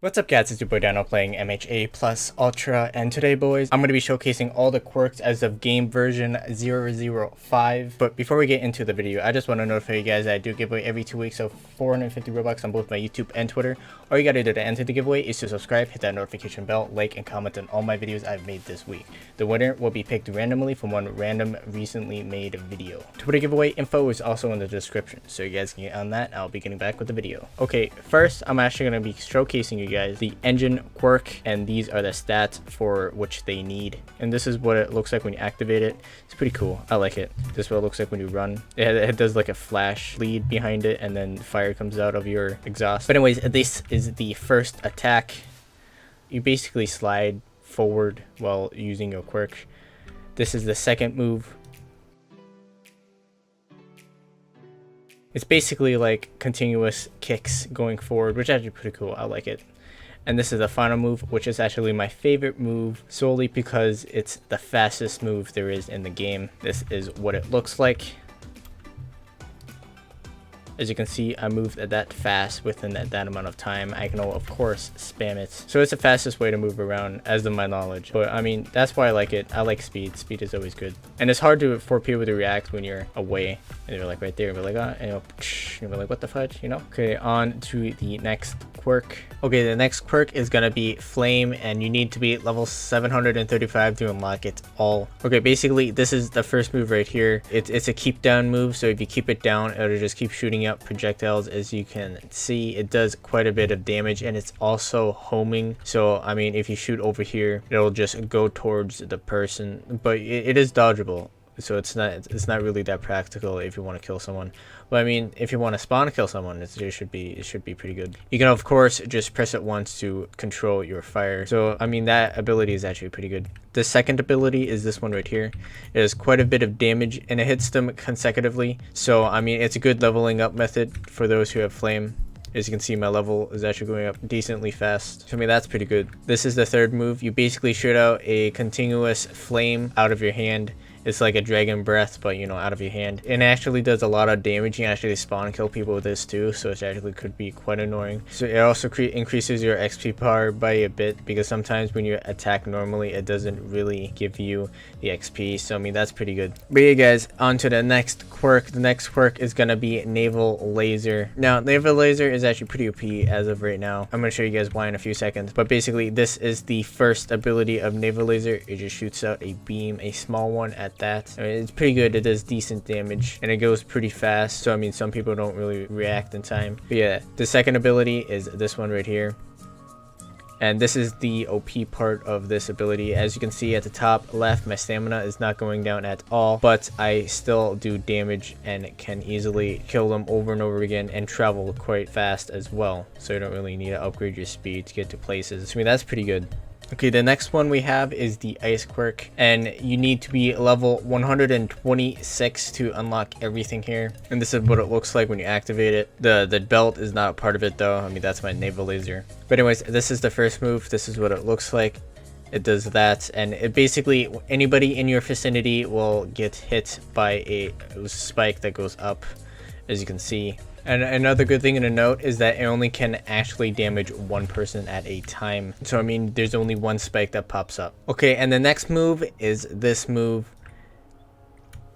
What's up guys, it's your boy Dano playing MHA plus Ultra, and today boys, I'm going to be showcasing all the quirks as of game version 005. But before we get into the video, I just want to notify you guys that I do give away every 2 weeks, so 450 Robux on both my YouTube and Twitter. All you gotta do to enter the giveaway is to subscribe, hit that notification bell, like, and comment on all my videos I've made this week. The winner will be picked randomly from one random recently made video. Twitter giveaway info is also in the description, so you guys can get on that. I'll be getting back with the video. Okay, first I'm actually going to be showcasing you guys the engine quirk, and these are the stats for which they need, and this is what it looks like when you activate it. It's pretty cool. I like it. This is what it looks like when you run. It does like a flash lead behind it, and then fire comes out of your exhaust. But anyways, this is the first attack. You basically slide forward while using your quirk. This is the second move. It's basically like continuous kicks going forward, which is actually pretty cool. I like it. And this is the final move, which is actually my favorite move solely because it's the fastest move there is in the game. This is what it looks like. As you can see, I moved that fast within that amount of time. I can, of course, spam it. So it's the fastest way to move around, as of my knowledge. But I mean, that's why I like it. I like speed. Speed is always good. And it's hard for people to react when you're away. And they're like right there. And they're like, oh, and you're like, what the fudge, you know? Okay, on to the next quirk. Okay, the next quirk is gonna be flame, and you need to be level 735 to unlock it all. Okay, basically this is the first move right here. It's a keep down move, so if you keep it down, it'll just keep shooting out projectiles. As you can see, it does quite a bit of damage, and it's also homing. So I mean, if you shoot over here, it'll just go towards the person, but it is dodgeable. So it's not really that practical if you want to kill someone. But I mean, if you want to spawn kill someone, it should be pretty good. You can of course just press it once to control your fire. So I mean, that ability is actually pretty good. The second ability is this one right here. It has quite a bit of damage, and it hits them consecutively. So I mean, it's a good leveling up method for those who have flame. As you can see, my level is actually going up decently fast. So I mean, that's pretty good. This is the third move. You basically shoot out a continuous flame out of your hand. It's like a dragon breath, but you know, out of your hand. It actually does a lot of damage. You can actually spawn kill people with this too, so it actually could be quite annoying. So it also increases your XP bar by a bit, because sometimes when you attack normally, it doesn't really give you the XP. So I mean, that's pretty good. But yeah guys, on to the next quirk. The next quirk is gonna be Naval Laser. Now, Naval Laser is actually pretty OP as of right now. I'm gonna show you guys why in a few seconds. But basically, this is the first ability of Naval Laser. It just shoots out a beam, a small one at that. I mean, it's pretty good. It does decent damage, and it goes pretty fast. So I mean, some people don't really react in time. But yeah, the second ability is this one right here. And this is the OP part of this ability. As you can see at the top left, my stamina is not going down at all, but I still do damage and can easily kill them over and over again, and travel quite fast as well. So you don't really need to upgrade your speed to get to places. I mean, that's pretty good. Okay, the next one we have is the ice quirk, and you need to be level 126 to unlock everything here. And this is what it looks like when you activate it. The belt is not a part of it though. I mean, that's my naval laser. But anyways, this is the first move. This is what it looks like. It does that, and it basically, anybody in your vicinity will get hit by a spike that goes up, as you can see. And another good thing to note is that it only can actually damage one person at a time. So I mean, there's only one spike that pops up. Okay, and the next move is this move.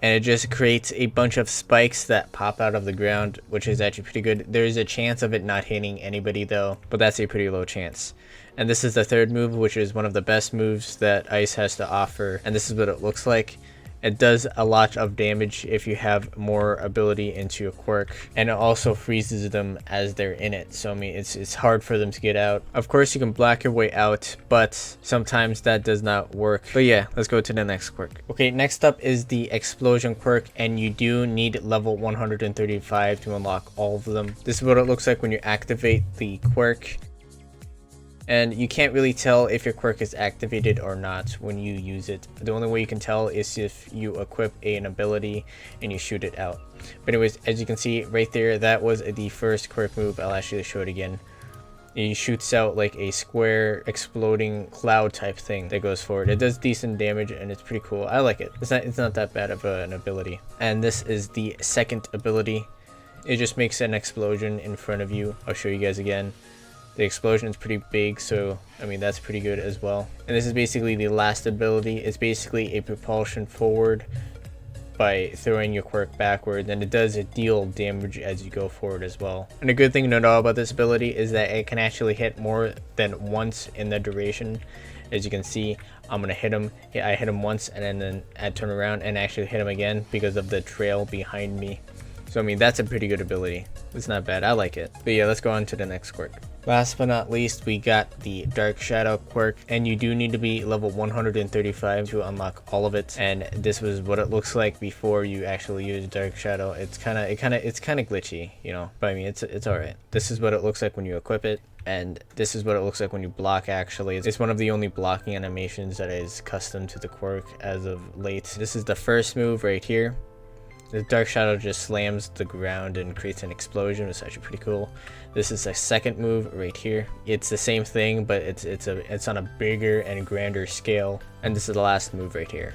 And it just creates a bunch of spikes that pop out of the ground, which is actually pretty good. There is a chance of it not hitting anybody though, but that's a pretty low chance. And this is the third move, which is one of the best moves that Ice has to offer. And this is what it looks like. It does a lot of damage if you have more ability into a quirk, and it also freezes them as they're in it. So I mean, it's hard for them to get out. Of course, you can block your way out, but sometimes that does not work. But yeah, let's go to the next quirk. Okay, next up is the explosion quirk, and you do need level 135 to unlock all of them. This is what it looks like when you activate the quirk. And you can't really tell if your quirk is activated or not when you use it. The only way you can tell is if you equip an ability and you shoot it out. But anyways, as you can see right there, that was the first quirk move. I'll actually show it again. It shoots out like a square exploding cloud type thing that goes forward. It does decent damage, and it's pretty cool. I like it. It's not that bad of an ability. And this is the second ability. It just makes an explosion in front of you. I'll show you guys again. The explosion is pretty big, so I mean that's pretty good as well. And this is basically the last ability. It's basically a propulsion forward by throwing your quirk backward, and it does deal damage as you go forward as well. And a good thing to know about this ability is that it can actually hit more than once in the duration. As you can see, I'm gonna hit him. I hit him once, and then I turn around and actually hit him again because of the trail behind me. So I mean that's a pretty good ability. It's not bad, I like it. But yeah, let's go on to the next quirk. Last but not least, we got the Dark Shadow quirk, and you do need to be level 135 to unlock all of it. And this was what it looks like before you actually use Dark Shadow. It's kind of glitchy, you know, but I mean it's all right. This is what it looks like when you equip it, and this is what it looks like when you block. Actually, it's one of the only blocking animations that is custom to the quirk as of late. This is the first move right here. The Dark Shadow just slams the ground and creates an explosion. It's actually pretty cool. This is a second move right here. It's the same thing, but it's on a bigger and grander scale. And this is the last move right here.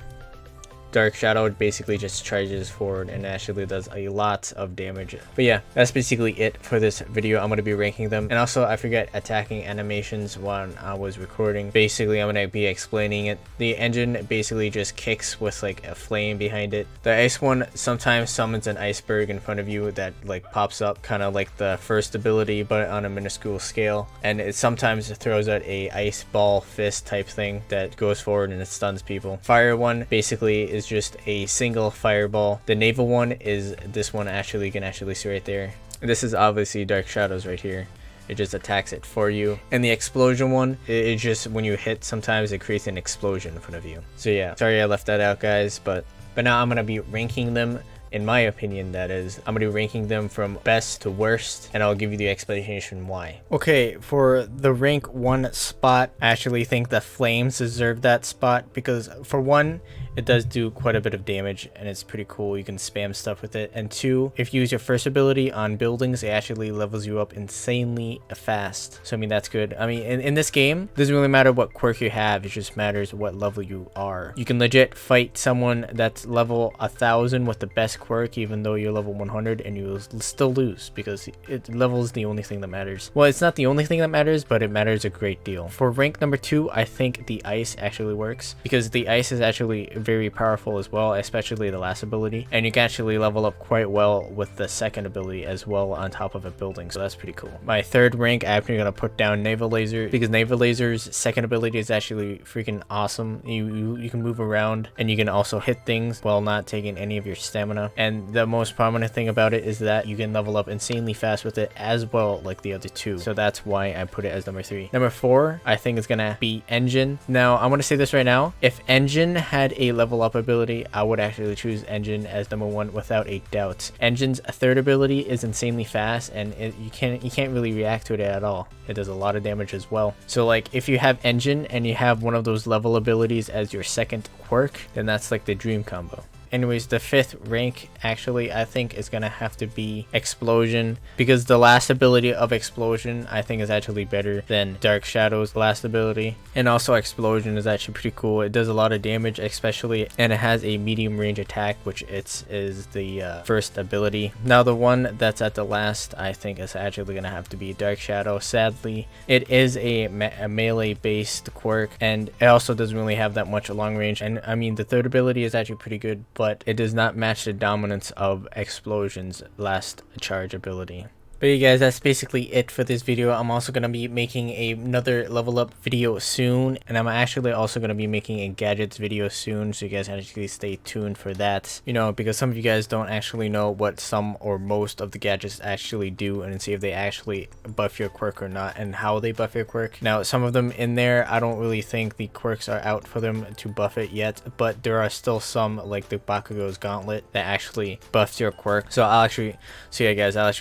Dark Shadow basically just charges forward and actually does a lot of damage. But yeah, that's basically it for this video. I'm going to be ranking them. And also, I forgot attacking animations when I was recording. Basically, I'm going to be explaining it. The engine basically just kicks with like a flame behind it. The ice one sometimes summons an iceberg in front of you that like pops up, kind of like the first ability, but on a minuscule scale. And it sometimes throws out a ice ball fist type thing that goes forward and it stuns people. Fire one basically is just a single fireball. The naval one is this one. Actually, you can actually see right there. This is obviously Dark Shadows right here. It just attacks it for you. And the explosion one, it just, when you hit, sometimes it creates an explosion in front of you. So yeah, sorry I left that out, guys, but now I'm gonna be ranking them. In my opinion, that is, I'm going to be ranking them from best to worst, and I'll give you the explanation why. Okay, for the rank 1 spot, I actually think the flames deserve that spot because for one, it does do quite a bit of damage and it's pretty cool. You can spam stuff with it. And two, if you use your first ability on buildings, it actually levels you up insanely fast. So I mean, that's good. I mean, in this game, it doesn't really matter what quirk you have, it just matters what level you are. You can legit fight someone that's level 1000 with the best quirk, even though you're level 100, and you will still lose because level is the only thing that matters. Well, it's not the only thing that matters, but it matters a great deal. For rank number 2, I think the ice actually works because the ice is actually very powerful as well, especially the last ability, and you can actually level up quite well with the second ability as well on top of a building, so that's pretty cool. My third rank, I'm actually gonna put down Naval Laser because Naval Laser's second ability is actually freaking awesome. You can move around and you can also hit things while not taking any of your stamina, and the most prominent thing about it is that you can level up insanely fast with it as well, like the other two, so that's why I put it as number 3. Number 4, I think it's gonna be Engine. Now I'm gonna say this right now, if Engine had a level up ability, I would actually choose Engine as number 1 without a doubt. Engine's third ability is insanely fast, and you can't really react to it at all. It does a lot of damage as well. So like if you have Engine and you have one of those level abilities as your second quirk, then that's like the dream combo. Anyways, the 5th rank actually I think is gonna have to be Explosion, because the last ability of Explosion I think is actually better than Dark Shadow's last ability, and also Explosion is actually pretty cool. It does a lot of damage, especially, and it has a medium range attack, which is the first ability. Now the one that's at the last I think is actually gonna have to be Dark Shadow. Sadly, it is a melee based quirk, and it also doesn't really have that much long range, and I mean the third ability is actually pretty good, but it does not match the dominance of Explosion's last charge ability. But yeah guys, that's basically it for this video. I'm also going to be making another level up video soon, and I'm actually also going to be making a gadgets video soon, so you guys actually stay tuned for that, you know, because some of you guys don't actually know what some or most of the gadgets actually do, and see if they actually buff your quirk or not, and how they buff your quirk. Now some of them in there, I don't really think the quirks are out for them to buff it yet, but there are still some, like the Bakugo's Gauntlet, that actually buffs your quirk. So I'll actually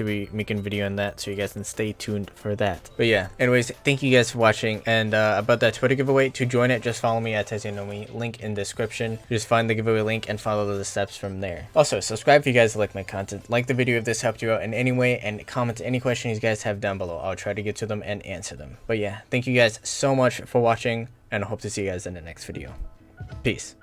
be making video on that, so you guys can stay tuned for that. But yeah, anyways, thank you guys for watching, and about that Twitter giveaway, to join it, just follow me at Tezanomi, link in description. Just find the giveaway link and follow the steps from there. Also, subscribe if you guys like my content, like the video if this helped you out in any way, and comment any questions you guys have down below. I'll try to get to them and answer them. But yeah, thank you guys so much for watching, and I hope to see you guys in the next video. Peace.